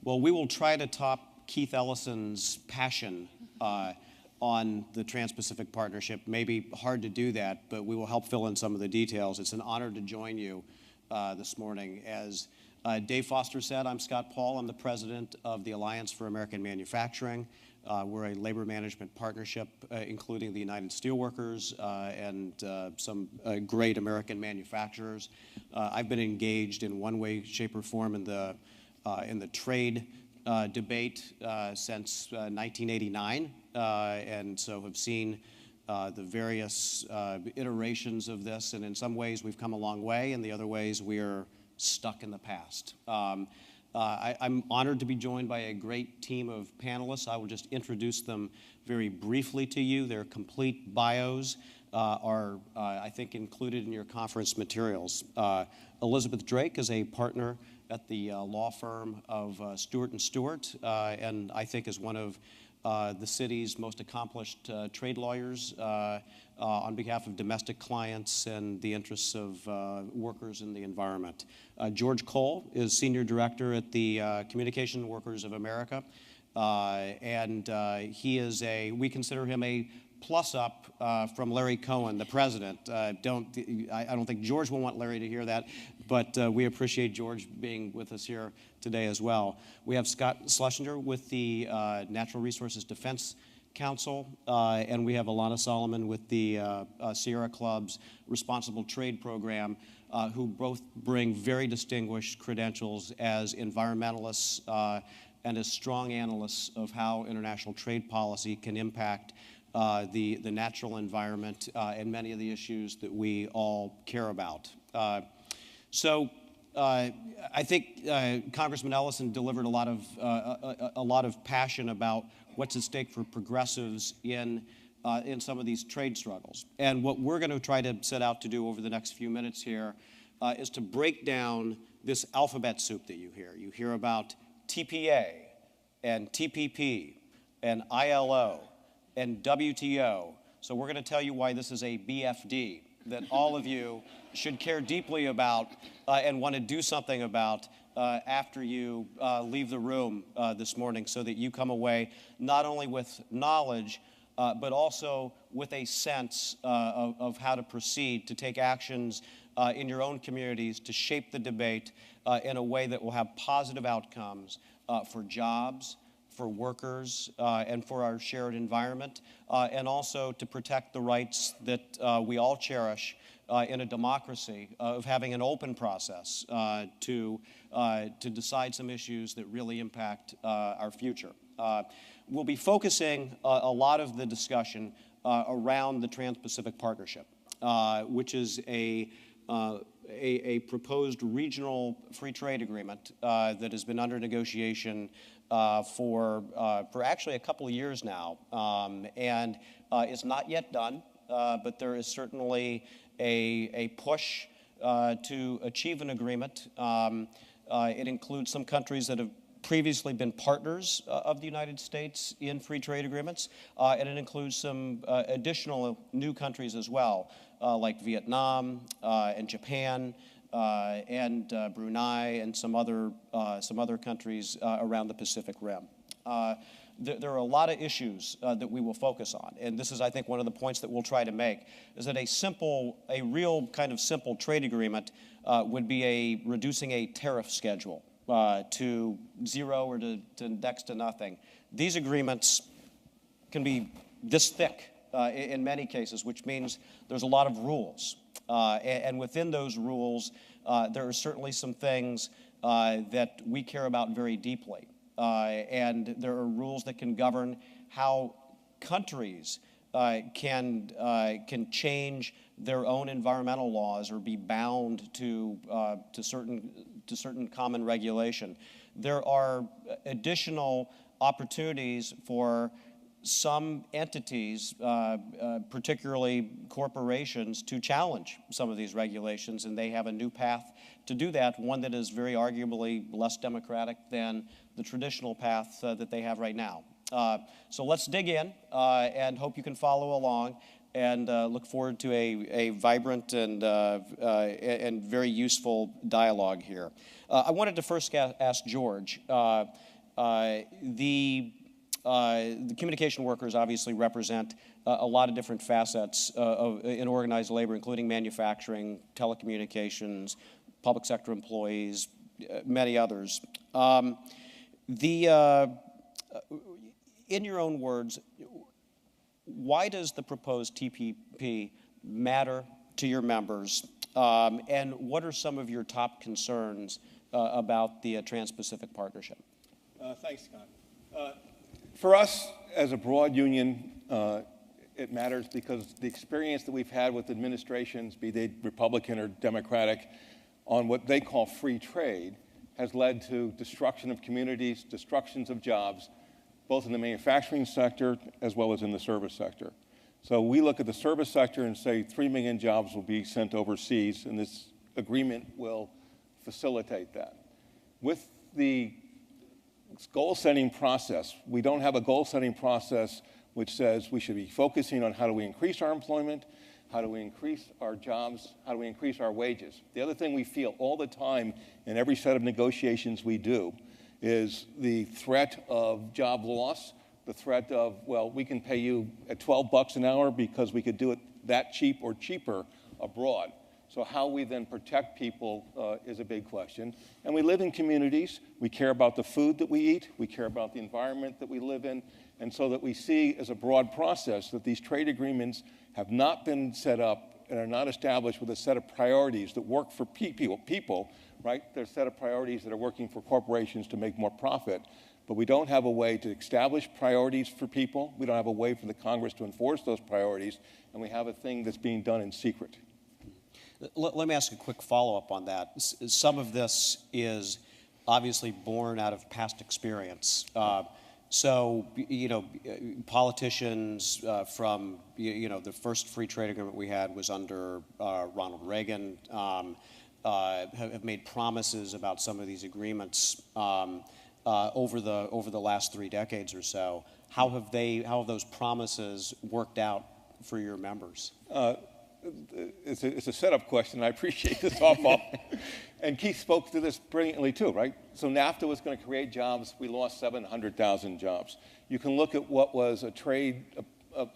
Well, we will try to top Keith Ellison's passion on the Trans-Pacific Partnership. Maybe hard to do that, but we will help fill in some of the details. It's an honor to join you this morning. As Dave Foster said, I'm Scott Paul. I'm the president of the Alliance for American Manufacturing. We're a labor management partnership, including the United Steelworkers and some great American manufacturers. I've been engaged in one way, shape, or form in the trade debate since 1989, and so have seen the various iterations of this. And in some ways, we've come a long way. In the other ways, we are stuck in the past. I'm honored to be joined by a great team of panelists. I will just introduce them very briefly to you. Their complete bios are, I think, included in your conference materials. Elizabeth Drake is a partner at the law firm of Stewart & Stewart, and I think is one of the city's most accomplished trade lawyers on behalf of domestic clients and the interests of workers in the environment. George Kohl is Senior Director at the Communication Workers of America, and he is we consider him a plus-up from Larry Cohen, the president. I don't think George will want Larry to hear that, but we appreciate George being with us here today as well. We have Scott Schlesinger with the Natural Resources Defense Council, and we have Alana Solomon with the Sierra Club's Responsible Trade Program, who both bring very distinguished credentials as environmentalists and as strong analysts of how international trade policy can impact the natural environment and many of the issues that we all care about. I think Congressman Ellison delivered a lot of passion about what's at stake for progressives in some of these trade struggles. And what we're going to try to set out to do over the next few minutes here is to break down this alphabet soup that you hear. You hear about TPA and TPP and ILO and WTO. So we're going to tell you why this is a BFD that all of you should care deeply about and want to do something about after you leave the room this morning, so that you come away not only with knowledge, but also with a sense of how to proceed to take actions in your own communities to shape the debate in a way that will have positive outcomes for jobs, for workers, and for our shared environment, and also to protect the rights that we all cherish in a democracy of having an open process to decide some issues that really impact our future. We'll be focusing a lot of the discussion around the Trans-Pacific Partnership, which is a proposed regional free trade agreement that has been under negotiation for actually a couple of years now, and it's not yet done, but there is certainly a push to achieve an agreement. It includes some countries that have previously been partners of the United States in free trade agreements, and it includes some additional new countries as well, like Vietnam and Japan and Brunei and some other countries around the Pacific Rim. There are a lot of issues that we will focus on, and this is, I think, one of the points that we'll try to make, is that a real kind of simple trade agreement would be reducing a tariff schedule to zero or to next to nothing. These agreements can be this thick in many cases, which means there's a lot of rules. And within those rules, there are certainly some things that we care about very deeply. And there are rules that can govern how countries can change their own environmental laws or be bound to certain common regulation. There are additional opportunities for some entities, particularly corporations, to challenge some of these regulations, and they have a new path to do that, one that is very arguably less democratic than the traditional path that they have right now. So let's dig in and hope you can follow along, and look forward to a vibrant and very useful dialogue here. I wanted to first ask George, the communication workers obviously represent a lot of different facets in organized labor, including manufacturing, telecommunications, public sector employees, many others. In your own words, why does the proposed TPP matter to your members? And what are some of your top concerns about the Trans-Pacific Partnership? Thanks, Scott. For us, as a broad union, it matters because the experience that we've had with administrations, be they Republican or Democratic, on what they call free trade, has led to destruction of communities, destructions of jobs, both in the manufacturing sector as well as in the service sector. So we look at the service sector and say 3 million jobs will be sent overseas, and this agreement will facilitate that. With the goal-setting process, we don't have a goal-setting process which says we should be focusing on how do we increase our employment, how do we increase our jobs, how do we increase our wages. The other thing we feel all the time in every set of negotiations we do is the threat of job loss, the threat of, well, we can pay you at $12 an hour because we could do it that cheap or cheaper abroad. So how we then protect people is a big question. And we live in communities. We care about the food that we eat. We care about the environment that we live in. And so that we see as a broad process that these trade agreements have not been set up and are not established with a set of priorities that work for people, right? They're a set of priorities that are working for corporations to make more profit. But we don't have a way to establish priorities for people. We don't have a way for the Congress to enforce those priorities. And we have a thing that's being done in secret. Let me ask a quick follow-up on that. Some of this is obviously born out of past experience. So, politicians from, the first free trade agreement we had was under Ronald Reagan, have made promises about some of these agreements over the last 3 decades or so. How have those promises worked out for your members? It's a setup question. I appreciate the softball. And Keith spoke to this brilliantly too, right? So NAFTA was going to create jobs. We lost 700,000 jobs. You can look at what was a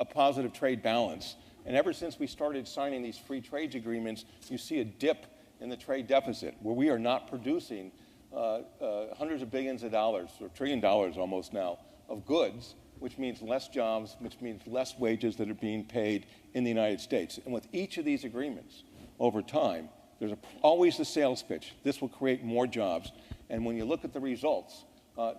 positive trade balance. And ever since we started signing these free trade agreements, you see a dip in the trade deficit where we are not producing hundreds of billions of dollars, or $1 trillion almost now, of goods, which means less jobs, which means less wages that are being paid in the United States. And with each of these agreements, over time, there's always the sales pitch. This will create more jobs. And when you look at the results,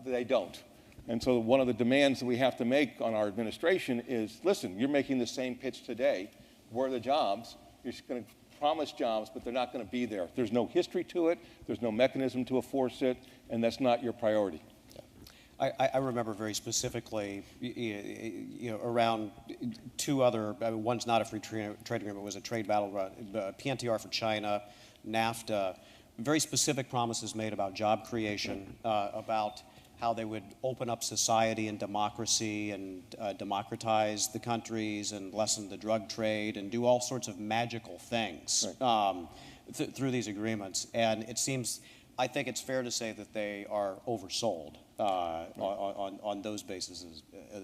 they don't. And so one of the demands that we have to make on our administration is, listen, you're making the same pitch today. Where are the jobs? You're going to promise jobs, but they're not going to be there. There's no history to it. There's no mechanism to enforce it. And that's not your priority. I remember very specifically, around 2 other, one's not a free trade agreement, it was a trade battle run, PNTR for China, NAFTA, very specific promises made about job creation, about how they would open up society and democracy and democratize the countries and lessen the drug trade and do all sorts of magical things through these agreements. And I think it's fair to say that they are oversold on those bases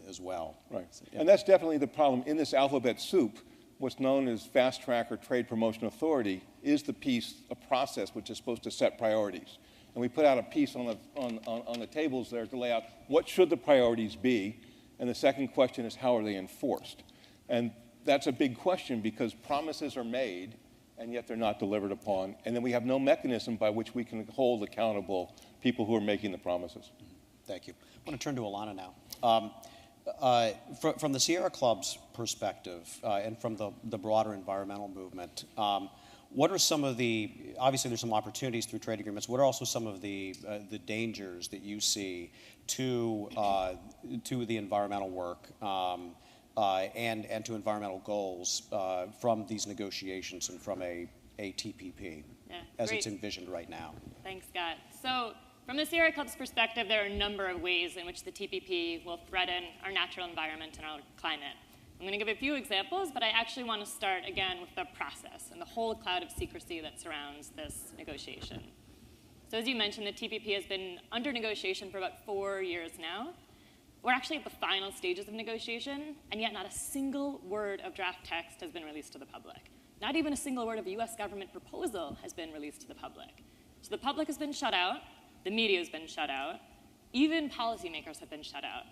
as well. Right. Yeah. And that's definitely the problem. In this alphabet soup, what's known as Fast Track or Trade Promotion Authority is the piece, a process which is supposed to set priorities. And we put out a piece on the tables there to lay out what should the priorities be. And the second question is how are they enforced? And that's a big question because promises are made and yet they're not delivered upon. And then we have no mechanism by which we can hold accountable people who are making the promises. Thank you. I want to turn to Alana now. From the Sierra Club's perspective and from the broader environmental movement, what are some of obviously there's some opportunities through trade agreements, what are also some of the dangers that you see to the environmental work and to environmental goals from these negotiations and from a TPP as it's envisioned right now? Thanks, Scott. So from the Sierra Club's perspective, there are a number of ways in which the TPP will threaten our natural environment and our climate. I'm going to give a few examples, but I actually want to start again with the process and the whole cloud of secrecy that surrounds this negotiation. So as you mentioned, the TPP has been under negotiation for about 4 years now. We're actually at the final stages of negotiation, and yet not a single word of draft text has been released to the public. Not even a single word of a US government proposal has been released to the public. So the public has been shut out, the media has been shut out, even policymakers have been shut out.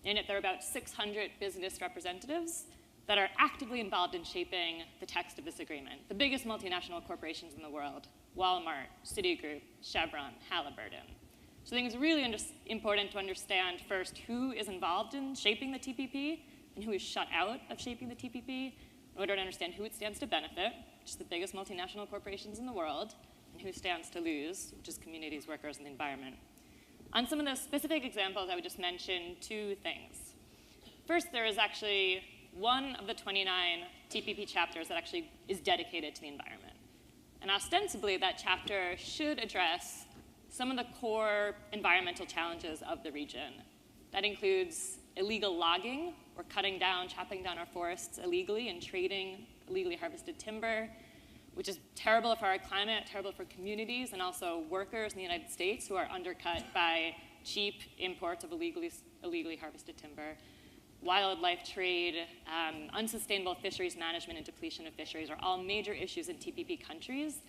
And yet there are about 600 business representatives that are actively involved in shaping the text of this agreement. The biggest multinational corporations in the world, Walmart, Citigroup, Chevron, Halliburton. So I think it's really important to understand first who is involved in shaping the TPP and who is shut out of shaping the TPP in order to understand who it stands to benefit, which is the biggest multinational corporations in the world, and who stands to lose, which is communities, workers, and the environment. On some of the specific examples, I would just mention 2 things. First, there is actually one of the 29 TPP chapters that actually is dedicated to the environment. And ostensibly, that chapter should address some of the core environmental challenges of the region. That includes illegal logging, or cutting down, chopping down our forests illegally and trading illegally harvested timber, which is terrible for our climate, terrible for communities, and also workers in the United States who are undercut by cheap imports of illegally harvested timber. Wildlife trade, unsustainable fisheries management, and depletion of fisheries are all major issues in TPP countries.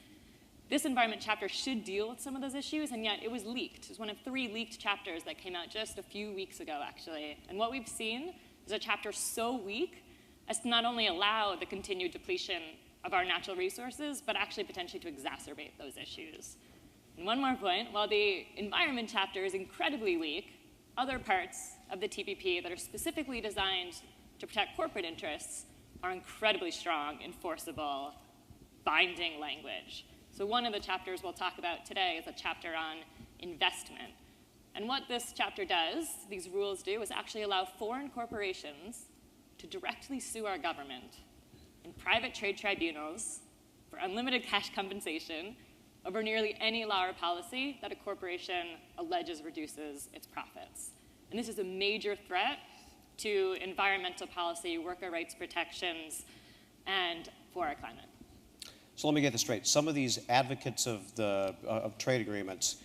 This environment chapter should deal with some of those issues, and yet it was leaked. It was one of 3 leaked chapters that came out just a few weeks ago, actually. And what we've seen is a chapter so weak as to not only allow the continued depletion of our natural resources, but actually potentially to exacerbate those issues. And one more point, while the environment chapter is incredibly weak, other parts of the TPP that are specifically designed to protect corporate interests are incredibly strong, enforceable, binding language. So one of the chapters we'll talk about today is a chapter on investment. And what this chapter does, these rules do, is actually allow foreign corporations to directly sue our government in private trade tribunals for unlimited cash compensation over nearly any law or policy that a corporation alleges reduces its profits. And this is a major threat to environmental policy, worker rights protections, and for our climate. So let me get this straight. Some of these advocates of trade agreements,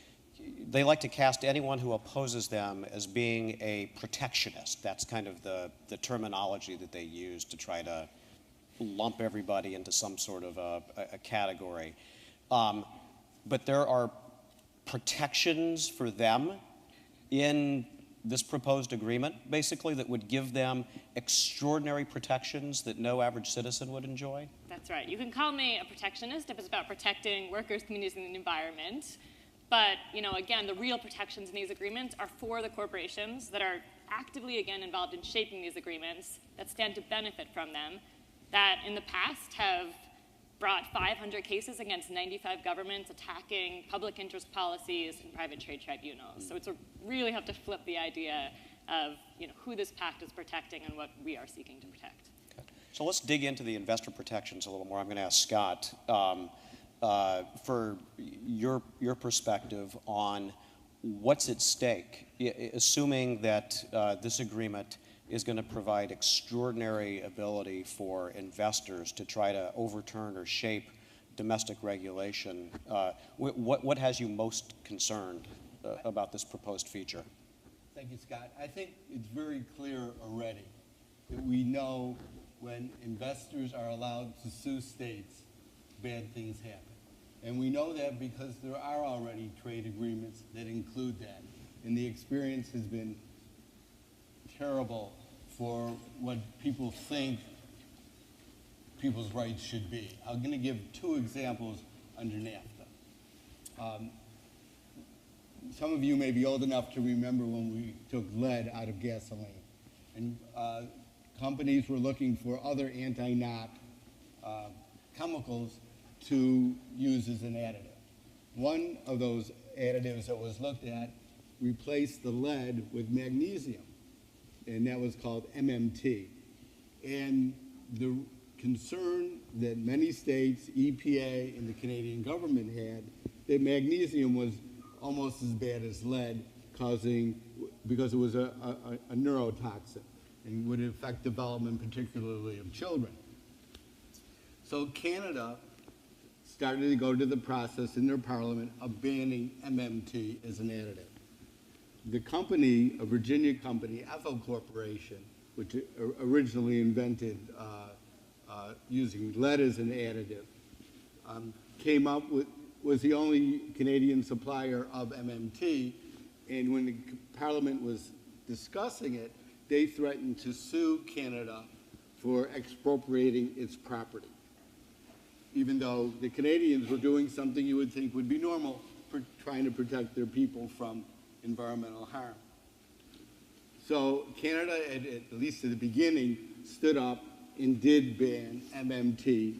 they like to cast anyone who opposes them as being a protectionist. That's kind of the terminology that they use to try to lump everybody into some sort of a category. But there are protections for them in this proposed agreement, basically, that would give them extraordinary protections that no average citizen would enjoy? That's right. You can call me a protectionist if it's about protecting workers, communities, and the environment. But, again, the real protections in these agreements are for the corporations that are actively, again, involved in shaping these agreements, that stand to benefit from them, that in the past have brought 500 cases against 95 governments attacking public interest policies in private trade tribunals. So it's really have to flip the idea of who this pact is protecting and what we are seeking to protect. Okay. So let's dig into the investor protections a little more. I'm going to ask Scott for your perspective on what's at stake, assuming that this agreement is going to provide extraordinary ability for investors to try to overturn or shape domestic regulation. What has you most concerned about this proposed feature? Thank you, Scott. I think it's very clear already that we know when investors are allowed to sue states, bad things happen. And we know that because there are already trade agreements that include that. And the experience has been terrible for what people think people's rights should be. I'm going to give 2 examples under NAFTA. Some of you may be old enough to remember when we took lead out of gasoline. And companies were looking for other anti-knock chemicals to use as an additive. One of those additives that was looked at replaced the lead with magnesium, and that was called MMT. And the concern that many states, EPA, and the Canadian government had, that magnesium was almost as bad as lead, because it was a neurotoxin and would affect development, particularly of children. So Canada started to go to the process in their parliament of banning MMT as an additive. The company, a Virginia company, Ethel Corporation, which originally invented using lead as an additive, was the only Canadian supplier of MMT, and when the Parliament was discussing it, they threatened to sue Canada for expropriating its property, even though the Canadians were doing something you would think would be normal for trying to protect their people from environmental harm. So Canada, at least at the beginning, stood up and did ban MMT.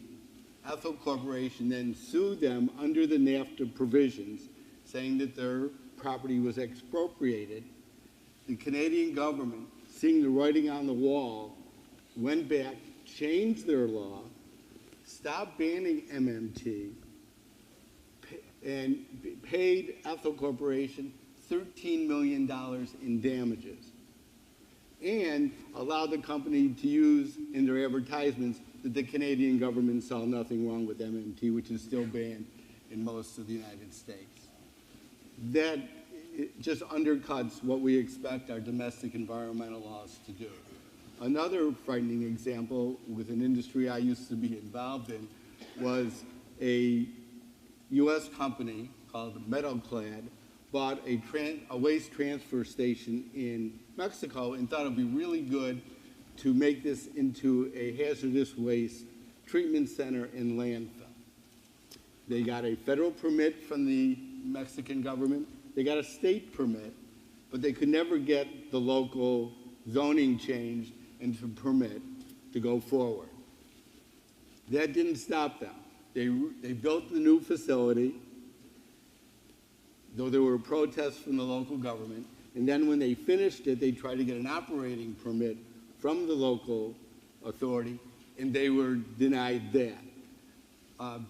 Ethel Corporation then sued them under the NAFTA provisions, saying that their property was expropriated. The Canadian government, seeing the writing on the wall, went back, changed their law, stopped banning MMT, and paid Ethel Corporation $13 million in damages, and allowed the company to use in their advertisements that the Canadian government saw nothing wrong with MMT, which is still banned in most of the United States. That just undercuts what we expect our domestic environmental laws to do. Another frightening example with an industry I used to be involved in was a U.S. company called Metalclad bought a waste transfer station in Mexico and thought it would be really good to make this into a hazardous waste treatment center and landfill. They got a federal permit from the Mexican government. They got a state permit, but they could never get the local zoning changed into permit to go forward. That didn't stop them. They built the new facility, though there were protests from the local government, and then when they finished it, they tried to get an operating permit from the local authority, and they were denied that.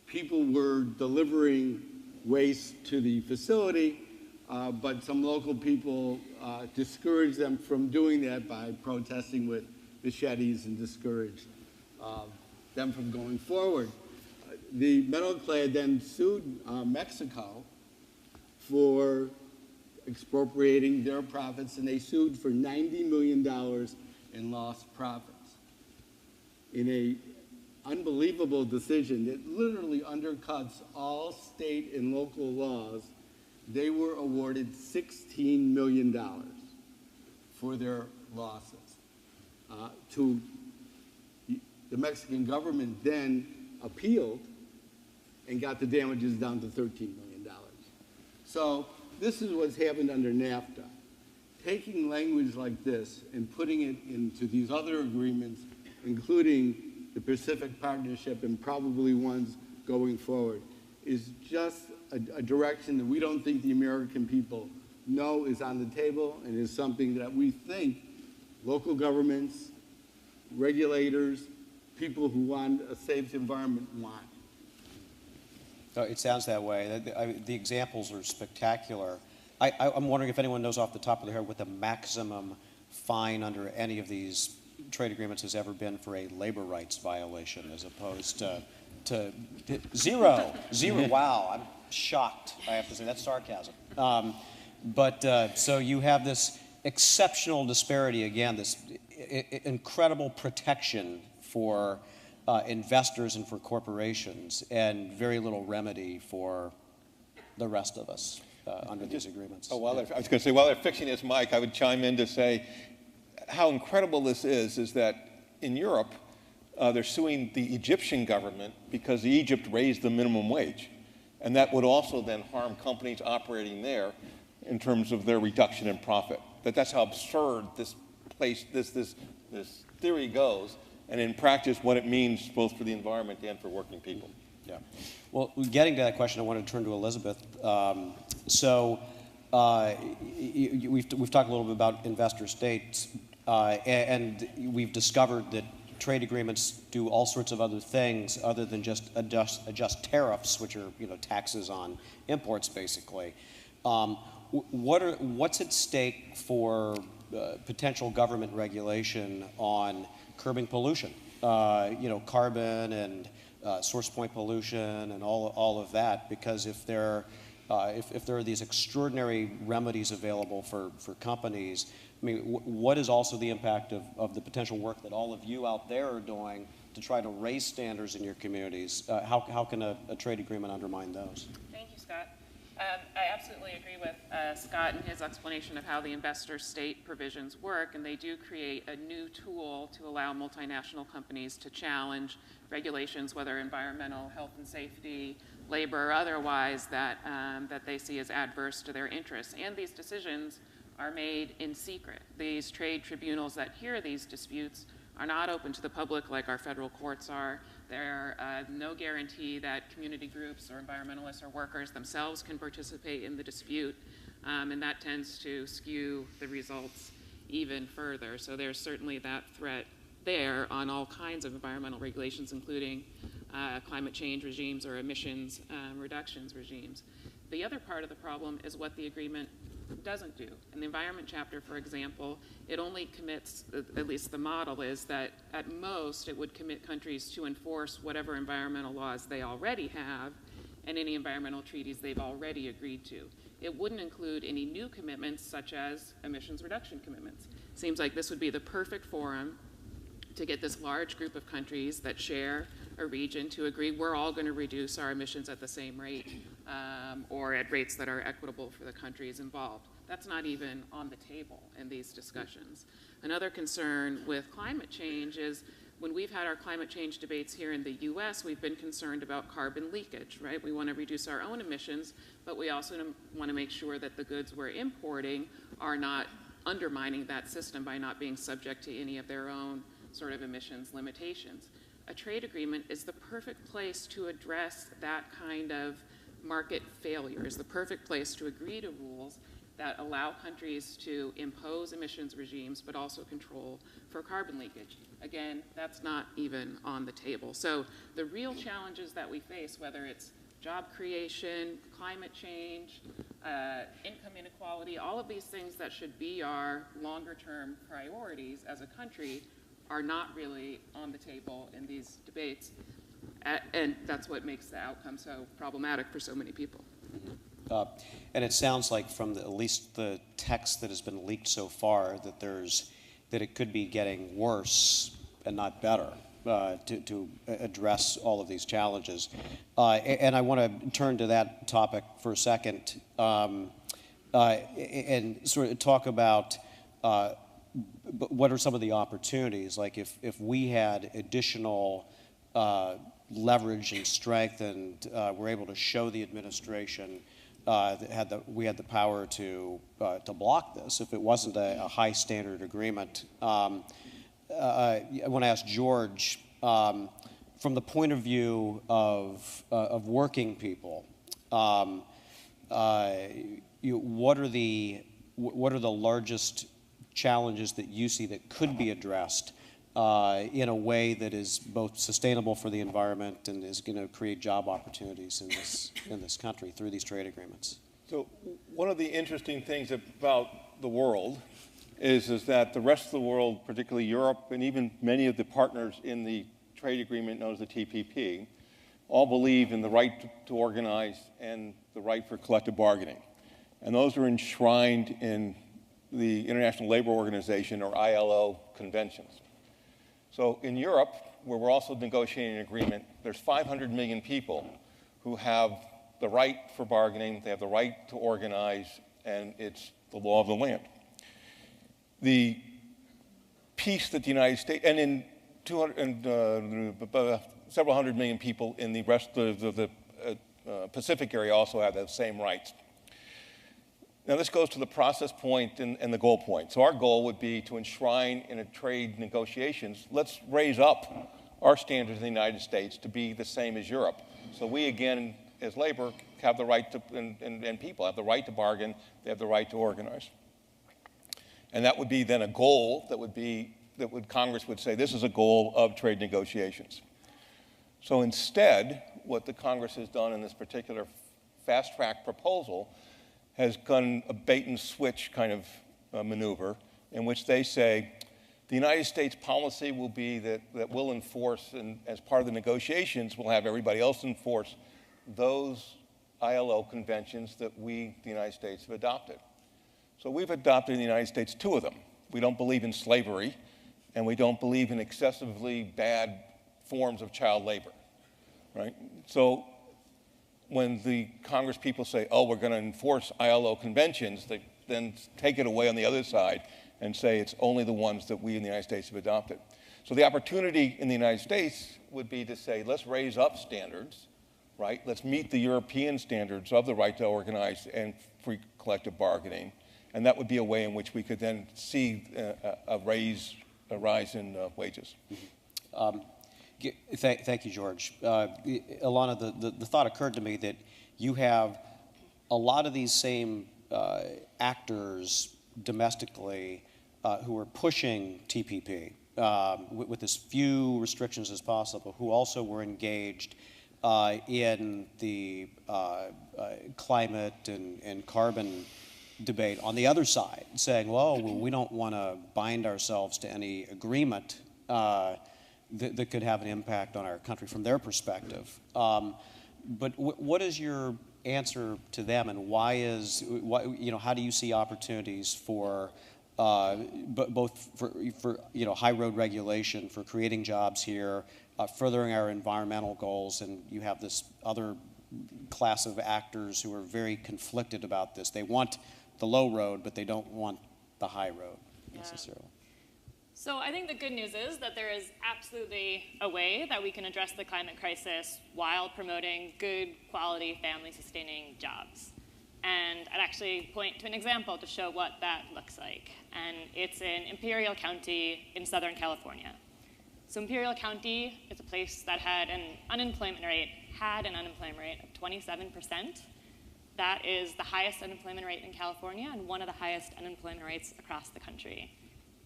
People were delivering waste to the facility, but some local people discouraged them from doing that by protesting with machetes and discouraged them from going forward. The Metalclad then sued Mexico for expropriating their profits, and they sued for $90 million in lost profits. In an unbelievable decision that literally undercuts all state and local laws, they were awarded $16 million for their losses. The Mexican government then appealed and got the damages down to $13 million. So this is what's happened under NAFTA. Taking language like this and putting it into these other agreements, including the Pacific Partnership and probably ones going forward, is just a direction that we don't think the American people know is on the table, and is something that we think local governments, regulators, people who want a safe environment want. It sounds that way. The examples are spectacular. I'm wondering if anyone knows off the top of their head what the maximum fine under any of these trade agreements has ever been for a labor rights violation, as opposed to zero. Wow, I'm shocked, I have to say. That's sarcasm. So you have this exceptional disparity, again, this incredible protection for investors and for corporations, and very little remedy for the rest of us under these agreements. I was going to say, while they're fixing this mic, I would chime in to say how incredible this is that in Europe, they're suing the Egyptian government because Egypt raised the minimum wage. And that would also then harm companies operating there in terms of their reduction in profit. That's how absurd this theory goes, and in practice what it means both for the environment and for working people. Yeah. Well, getting to that question, I want to turn to Elizabeth. We've talked a little bit about investor states, and we've discovered that trade agreements do all sorts of other things other than just adjust tariffs, which are taxes on imports, basically. What's at stake for potential government regulation on curbing pollution? Carbon and source point pollution and all of that, because if there are these extraordinary remedies available for companies, I mean, what is also the impact of the potential work that all of you out there are doing to try to raise standards in your communities? How can a trade agreement undermine those? Thank you, Scott. I absolutely agree with Scott in his explanation of how the investor-state provisions work, and they do create a new tool to allow multinational companies to challenge regulations, whether environmental, health and safety, labor, or otherwise, that they see as adverse to their interests. And these decisions are made in secret. These trade tribunals that hear these disputes are not open to the public like our federal courts are. There are no guarantee that community groups or environmentalists or workers themselves can participate in the dispute, and that tends to skew the results even further. So there's certainly that threat there on all kinds of environmental regulations, including climate change regimes or emissions reductions regimes. The other part of the problem is what the agreement doesn't do. In the environment chapter, for example, it only commits, at least the model is that at most it would commit countries to enforce whatever environmental laws they already have and any environmental treaties they've already agreed to. It wouldn't include any new commitments such as emissions reduction commitments. Seems like this would be the perfect forum to get this large group of countries that share a region to agree we're all going to reduce our emissions at the same rate or at rates that are equitable for the countries involved. That's not even on the table in these discussions. Another concern with climate change is when we've had our climate change debates here in the US, we've been concerned about carbon leakage, right? We want to reduce our own emissions, but we also want to make sure that the goods we're importing are not undermining that system by not being subject to any of their own sort of emissions limitations. A trade agreement is the perfect place to address that kind of market failure, is the perfect place to agree to rules that allow countries to impose emissions regimes but also control for carbon leakage. Again, that's not even on the table. So the real challenges that we face, whether it's job creation, climate change, income inequality, all of these things that should be our longer term priorities as a country are not really on the table in these debates. And that's what makes the outcome so problematic for so many people. And it sounds like from at least the text that has been leaked so far that it could be getting worse and not better to address all of these challenges. And I want to turn to that topic for a second and sort of talk about what are some of the opportunities? Like if we had additional leverage and strength and were able to show the administration that we had the power to block this, if it wasn't a high standard agreement. I want to ask George, from the point of view of working people, what are the largest challenges that you see that could be addressed in a way that is both sustainable for the environment and is going to create job opportunities in this country through these trade agreements? So one of the interesting things about the world is that the rest of the world, particularly Europe and even many of the partners in the trade agreement known as the TPP, all believe in the right to organize and the right for collective bargaining. And those are enshrined in the International Labor Organization, or ILO, conventions. So in Europe, where we're also negotiating an agreement, there's 500 million people who have the right for bargaining, they have the right to organize, and it's the law of the land. The piece that the United States, and in several hundred million people in the rest of the Pacific area also have those same rights. Now this goes to the process point and the goal point. So our goal would be to enshrine in a trade negotiations, let's raise up our standards in the United States to be the same as Europe. So we again, as labor, have the right to, and people have the right to bargain, they have the right to organize. And that would be then a goal that Congress would say, this is a goal of trade negotiations. So instead, what the Congress has done in this particular fast-track proposal has done a bait and switch kind of maneuver in which they say The United States policy will be that we'll enforce, and as part of the negotiations, we'll have everybody else enforce those ILO conventions that we, the United States, have adopted. So we've adopted in the United States 2 of them. We don't believe in slavery, and we don't believe in excessively bad forms of child labor, right? So when the Congress people say, oh, we're going to enforce ILO conventions, they then take it away on the other side and say it's only the ones that we in the United States have adopted. So the opportunity in the United States would be to say, let's raise up standards, right? Let's meet the European standards of the right to organize and free collective bargaining. And that would be a way in which we could then see a rise in wages. Thank you, George. Ilana, the thought occurred to me that you have a lot of these same actors domestically who are pushing TPP with as few restrictions as possible, who also were engaged in the climate and carbon debate on the other side, saying, well, we don't want to bind ourselves to any agreement that could have an impact on our country from their perspective. But what is your answer to them, and how do you see opportunities for both for high road regulation, for creating jobs here, furthering our environmental goals, and you have this other class of actors who are very conflicted about this. They want the low road, but they don't want the high road necessarily. So I think the good news is that there is absolutely a way that we can address the climate crisis while promoting good quality family-sustaining jobs. And I'd actually point to an example to show what that looks like. And it's in Imperial County in Southern California. So Imperial County is a place that had an unemployment rate of 27%. That is the highest unemployment rate in California and one of the highest unemployment rates across the country.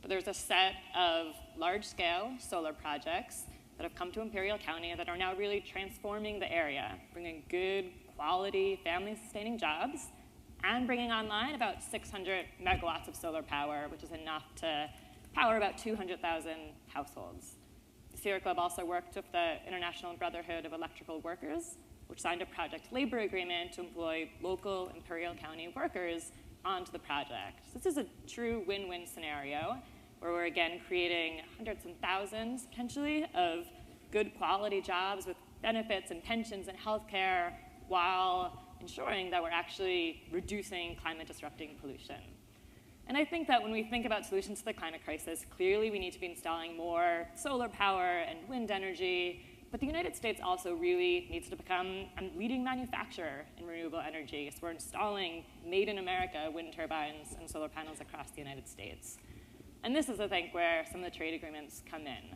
But there's a set of large-scale solar projects that have come to Imperial County that are now really transforming the area, bringing good, quality, family-sustaining jobs, and bringing online about 600 megawatts of solar power, which is enough to power about 200,000 households. The Sierra Club also worked with the International Brotherhood of Electrical Workers, which signed a project labor agreement to employ local Imperial County workers onto the project. So this is a true win-win scenario where we're again creating hundreds and thousands potentially of good quality jobs with benefits and pensions and healthcare while ensuring that we're actually reducing climate disrupting pollution. And I think that when we think about solutions to the climate crisis, clearly we need to be installing more solar power and wind energy, but the United States also really needs to become a leading manufacturer in renewable energy. So we're installing made in America wind turbines and solar panels across the United States. And this is, I think, where some of the trade agreements come in.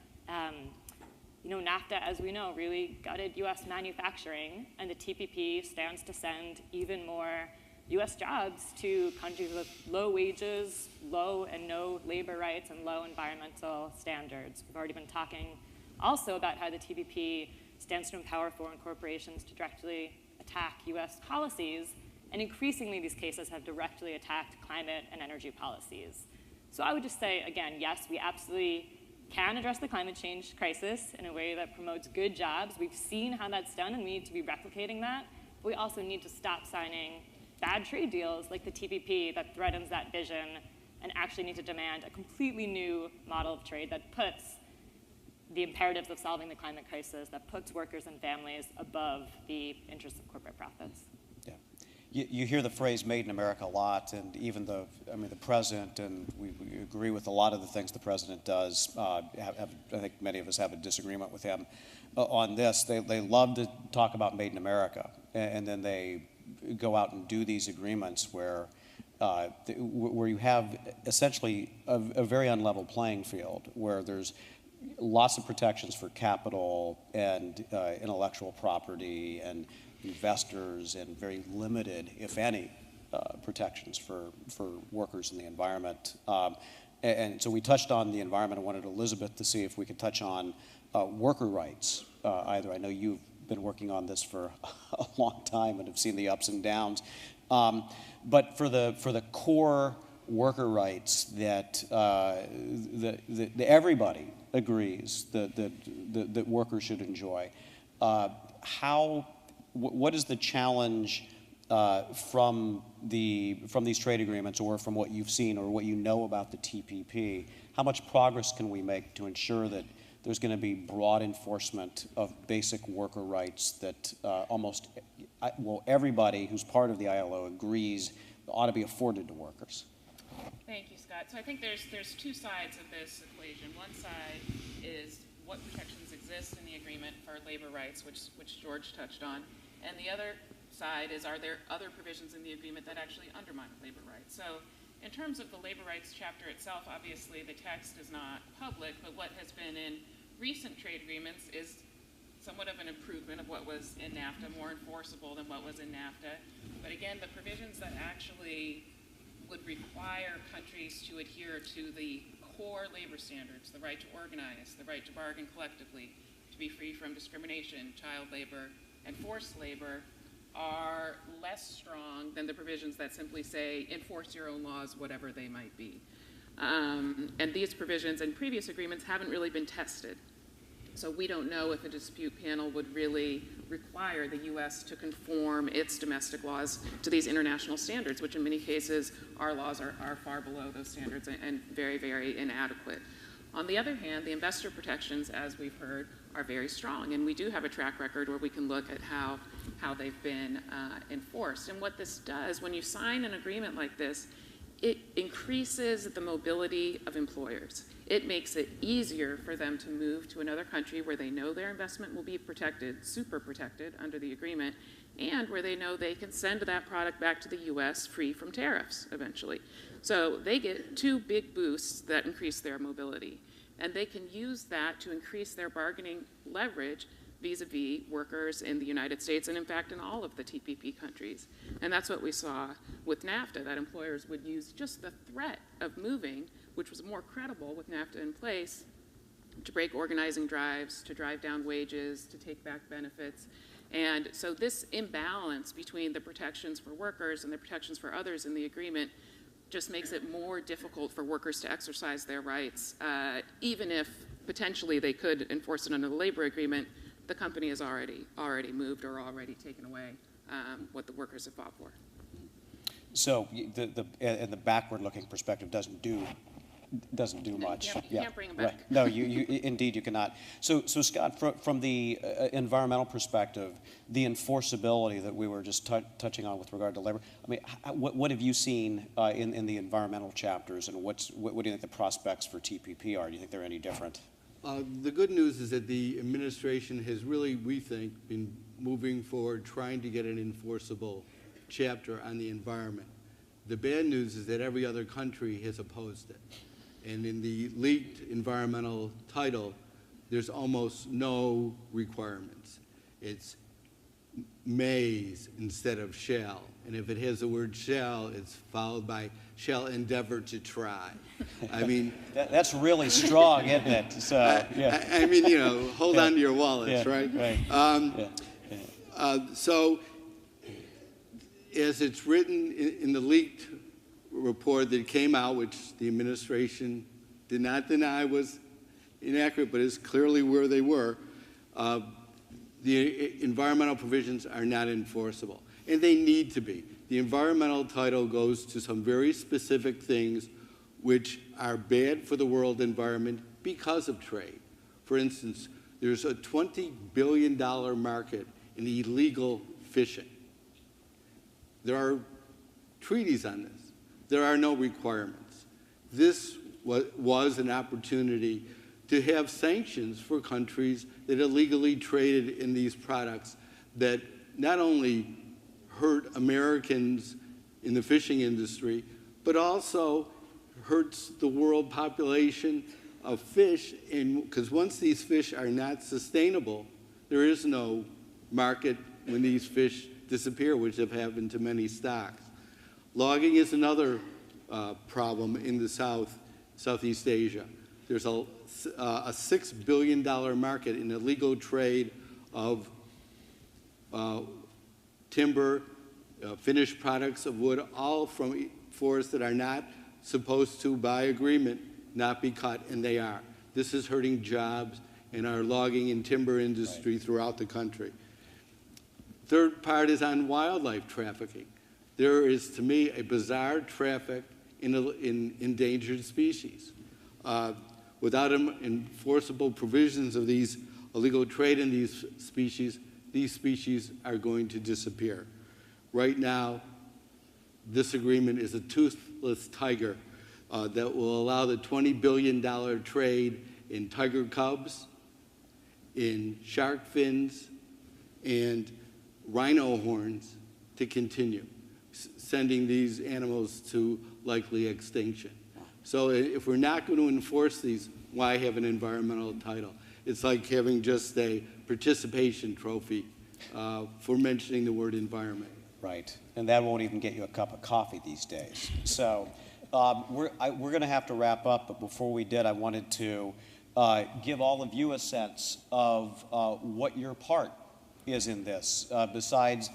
NAFTA, as we know, really gutted US manufacturing, and the TPP stands to send even more US jobs to countries with low wages, low and no labor rights, and low environmental standards. We've already been talking also about how the TPP stands to empower foreign corporations to directly attack US policies, and increasingly these cases have directly attacked climate and energy policies. So I would just say, again, yes, we absolutely can address the climate change crisis in a way that promotes good jobs. We've seen how that's done, and we need to be replicating that. But we also need to stop signing bad trade deals like the TPP that threatens that vision, and actually need to demand a completely new model of trade that puts the imperatives of solving the climate crisis, that puts workers and families above the interests of corporate profits. Yeah. You hear the phrase "made in America" a lot, and even the president, and we agree with a lot of the things the president does. I think many of us have a disagreement with him on this. They love to talk about "made in America," and then they go out and do these agreements where you have essentially a very unlevel playing field, where there's lots of protections for capital and intellectual property and investors, and very limited, if any, protections for workers in the environment. And so we touched on the environment. I wanted Elizabeth to see if we could touch on worker rights either. I know you've been working on this for a long time and have seen the ups and downs. But for the core worker rights that, that everybody agrees that workers should enjoy. What is the challenge from these trade agreements, or from what you've seen or what you know about the TPP? How much progress can we make to ensure that there's going to be broad enforcement of basic worker rights that everybody who's part of the ILO agrees ought to be afforded to workers? Thank you, Scott. So I think there's two sides of this equation. One side is what protections exist in the agreement for labor rights, which George touched on, and the other side is, are there other provisions in the agreement that actually undermine labor rights? So in terms of the labor rights chapter itself, obviously the text is not public, but what has been in recent trade agreements is somewhat of an improvement of what was in NAFTA, more enforceable than what was in NAFTA. But again, the provisions that actually would require countries to adhere to the core labor standards, the right to organize, the right to bargain collectively, to be free from discrimination, child labor, and forced labor, are less strong than the provisions that simply say enforce your own laws, whatever they might be. And these provisions in previous agreements haven't really been tested. So we don't know if a dispute panel would really require the U.S. to conform its domestic laws to these international standards, which in many cases our laws are far below those standards and very, very inadequate. On the other hand, the investor protections, as we've heard, are very strong, and we do have a track record where we can look at how they've been enforced. And what this does, when you sign an agreement like this, it increases the mobility of employers. It makes it easier for them to move to another country where they know their investment will be protected, super protected under the agreement, and where they know they can send that product back to the U.S. free from tariffs eventually. So they get two big boosts that increase their mobility, and they can use that to increase their bargaining leverage vis-a-vis workers in the United States, and in fact in all of the TPP countries. And that's what we saw with NAFTA, that employers would use just the threat of moving, which was more credible with NAFTA in place, to break organizing drives, to drive down wages, to take back benefits. And so this imbalance between the protections for workers and the protections for others in the agreement just makes it more difficult for workers to exercise their rights, even if potentially they could enforce it under the labor agreement. The company has already moved or already taken away what the workers have fought for. So the backward-looking perspective doesn't do much. You can't bring them back. Right. No, indeed you cannot. So Scott, from the environmental perspective, the enforceability that we were just touching on with regard to labor, I mean, what have you seen in the environmental chapters, and what do you think the prospects for TPP are? Do you think they're any different? The good news is that the administration has really, we think, been moving forward, trying to get an enforceable chapter on the environment. The bad news is that every other country has opposed it. And in the leaked environmental title, there's almost no requirements. It's mays instead of shall. And if it has the word shall, it's followed by shall endeavor to try. I mean, that's really strong, isn't it? So, yeah. I mean, you know, hold on to your wallets, yeah, right? So, as it's written in the leaked report that came out, which the administration did not deny was inaccurate, but is clearly where they were, the environmental provisions are not enforceable. And they need to be. The environmental title goes to some very specific things which are bad for the world environment because of trade. For instance, there's a $20 billion market in illegal fishing. There are treaties on this. There are no requirements. This was an opportunity to have sanctions for countries that illegally traded in these products that not only hurt Americans in the fishing industry, but also hurts the world population of fish, because once these fish are not sustainable, there is no market when these fish disappear, which have happened to many stocks. Logging is another problem in the Southeast Asia. There's a $6 billion market in illegal trade of timber, finished products of wood, all from forests that are not supposed to, by agreement, not be cut, and they are. This is hurting jobs in our logging and timber industry throughout the country. Third part is on wildlife trafficking. There is, to me, a bizarre traffic in endangered species. Without enforceable provisions of these illegal trade in these species are going to disappear. Right now, this agreement is a toothless tiger that will allow the $20 billion trade in tiger cubs, in shark fins, and rhino horns to continue, sending these animals to likely extinction. So if we're not going to enforce these, why have an environmental title? It's like having just a participation trophy for mentioning the word environment. Right, and that won't even get you a cup of coffee these days. So we're going to have to wrap up, but before we did, I wanted to give all of you a sense of what your part is in this, besides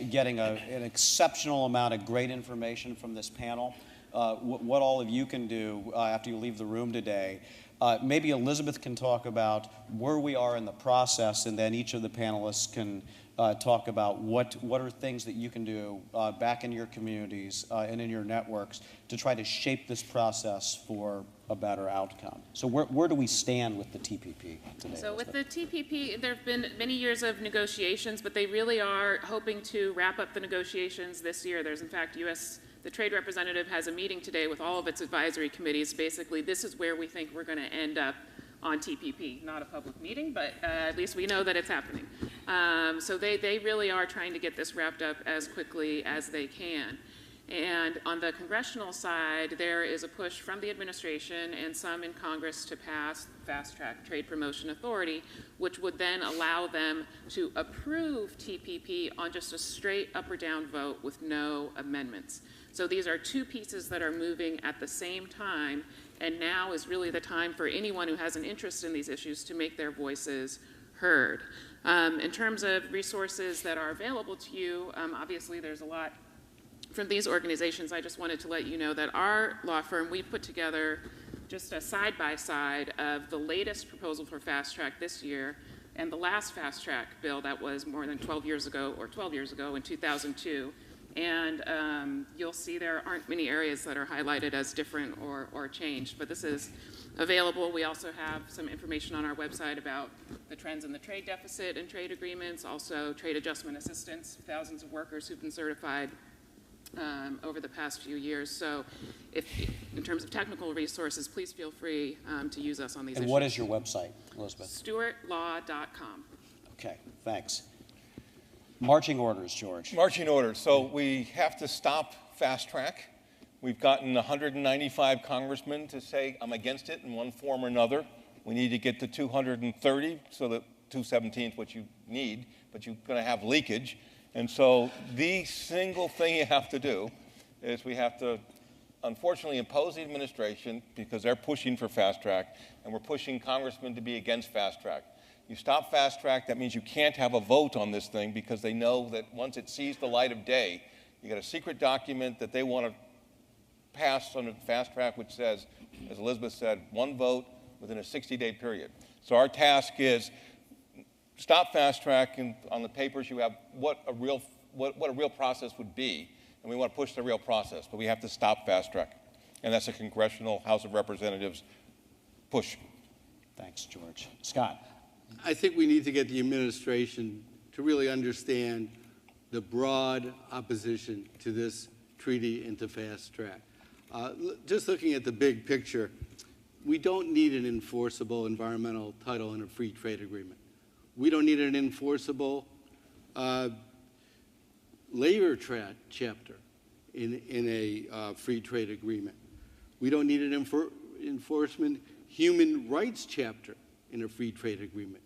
getting an exceptional amount of great information from this panel, what all of you can do after you leave the room today. Maybe Elizabeth can talk about where we are in the process, and then each of the panelists can talk about what are things that you can do back in your communities and in your networks to try to shape this process for a better outcome. So where do we stand with the TPP today? So with the TPP, there have been many years of negotiations, but they really are hoping to wrap up the negotiations this year. There's, in fact, the trade representative has a meeting today with all of its advisory committees. Basically, this is where we think we're going to end up on TPP. Not a public meeting, but at least we know that it's happening. So they really are trying to get this wrapped up as quickly as they can. And on the congressional side, there is a push from the administration and some in Congress to pass fast-track trade promotion authority, which would then allow them to approve TPP on just a straight up or down vote with no amendments. So these are two pieces that are moving at the same time, and now is really the time for anyone who has an interest in these issues to make their voices heard. In terms of resources that are available to you, obviously there's a lot from these organizations. I just wanted to let you know that our law firm, we put together just a side-by-side of the latest proposal for fast track this year and the last fast track bill that was more than 12 years ago, or 12 years ago in 2002. And you'll see there aren't many areas that are highlighted as different or changed, but this is available. We also have some information on our website about the trends in the trade deficit and trade agreements, also trade adjustment assistance, thousands of workers who've been certified over the past few years. So in terms of technical resources, please feel free to use us on these issues. And what is your website, Elizabeth? StewartLaw.com. Okay, thanks. Marching orders, George. Marching orders. So we have to stop fast track. We've gotten 195 congressmen to say, I'm against it in one form or another. We need to get to 230, so that 217 is what you need, but you're going to have leakage. And so the single thing you have to do is we have to, unfortunately, impose the administration because they're pushing for fast track, and we're pushing congressmen to be against fast track. You stop fast track, that means you can't have a vote on this thing because they know that once it sees the light of day, you got a secret document that they want to pass on fast track, which says, as Elizabeth said, one vote within a 60-day period. So our task is stop fast track, and on the papers you have what a real process would be, and we want to push the real process, but we have to stop fast track, and that's a congressional House of Representatives push. Thanks, George. Scott. I think we need to get the administration to really understand the broad opposition to this treaty and to fast track. Just looking at the big picture, we don't need an enforceable environmental title in a free trade agreement. We don't need an enforceable labor chapter in a free trade agreement. We don't need an enforcement human rights chapter in a free trade agreement.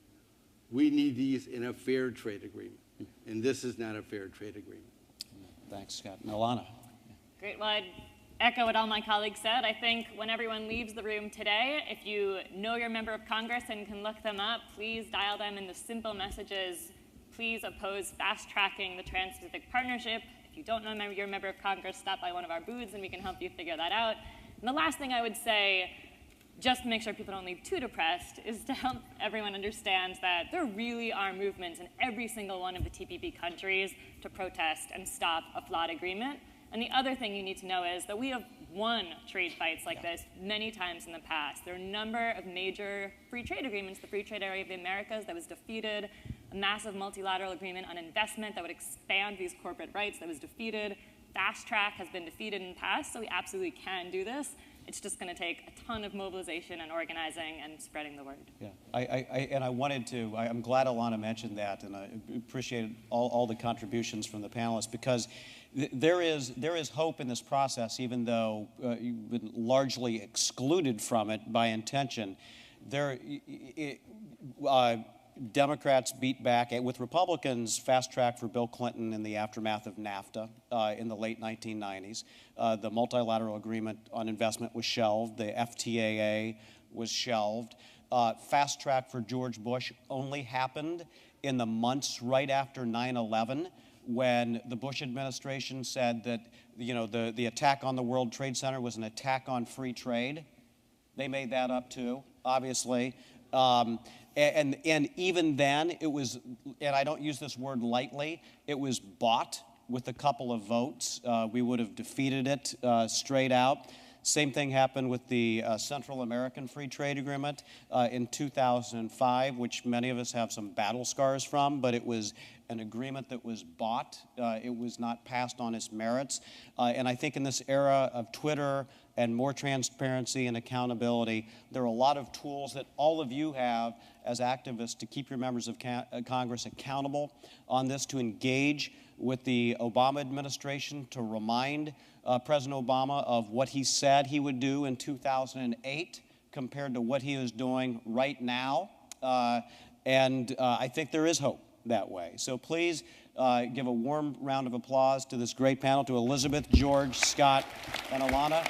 We need these in a fair trade agreement, and this is not a fair trade agreement. Thanks, Scott. Milana. Great. Well, I'd echo what all my colleagues said. I think when everyone leaves the room today, if you know your member of Congress and can look them up, please dial them in the simple messages. Please oppose fast-tracking the Trans-Pacific Partnership. If If you don't know you're a member of Congress, stop by one of our booths and we can help you figure that out. And the last thing I would say, just to make sure people don't leave too depressed, is to help everyone understand that there really are movements in every single one of the TPP countries to protest and stop a flawed agreement. And the other thing you need to know is that we have won trade fights like this many times in the past. There are a number of major free trade agreements, the Free Trade Area of the Americas that was defeated, a massive multilateral agreement on investment that would expand these corporate rights that was defeated. Fast track has been defeated in the past, so we absolutely can do this. It's just going to take a ton of mobilization and organizing and spreading the word. Yeah, I'm glad Alana mentioned that, and I appreciate all the contributions from the panelists, because there is hope in this process, even though you've been largely excluded from it by intention. Democrats beat back with Republicans, fast track for Bill Clinton in the aftermath of NAFTA in the late 1990s. The multilateral agreement on investment was shelved. The FTAA was shelved. Fast track for George Bush only happened in the months right after 9/11, when the Bush administration said that the attack on the World Trade Center was an attack on free trade. They made that up too, obviously. And even then, it was, and I don't use this word lightly, it was bought with a couple of votes. We would have defeated it straight out. Same thing happened with the Central American Free Trade Agreement in 2005, which many of us have some battle scars from, but it was an agreement that was bought. It was not passed on its merits. And I think in this era of Twitter and more transparency and accountability, there are a lot of tools that all of you have as activists to keep your members of Congress accountable on this, to engage with the Obama administration, to remind President Obama of what he said he would do in 2008 compared to what he is doing right now. And I think there is hope that way. So please give a warm round of applause to this great panel, to Elizabeth, George, Scott, and Alana.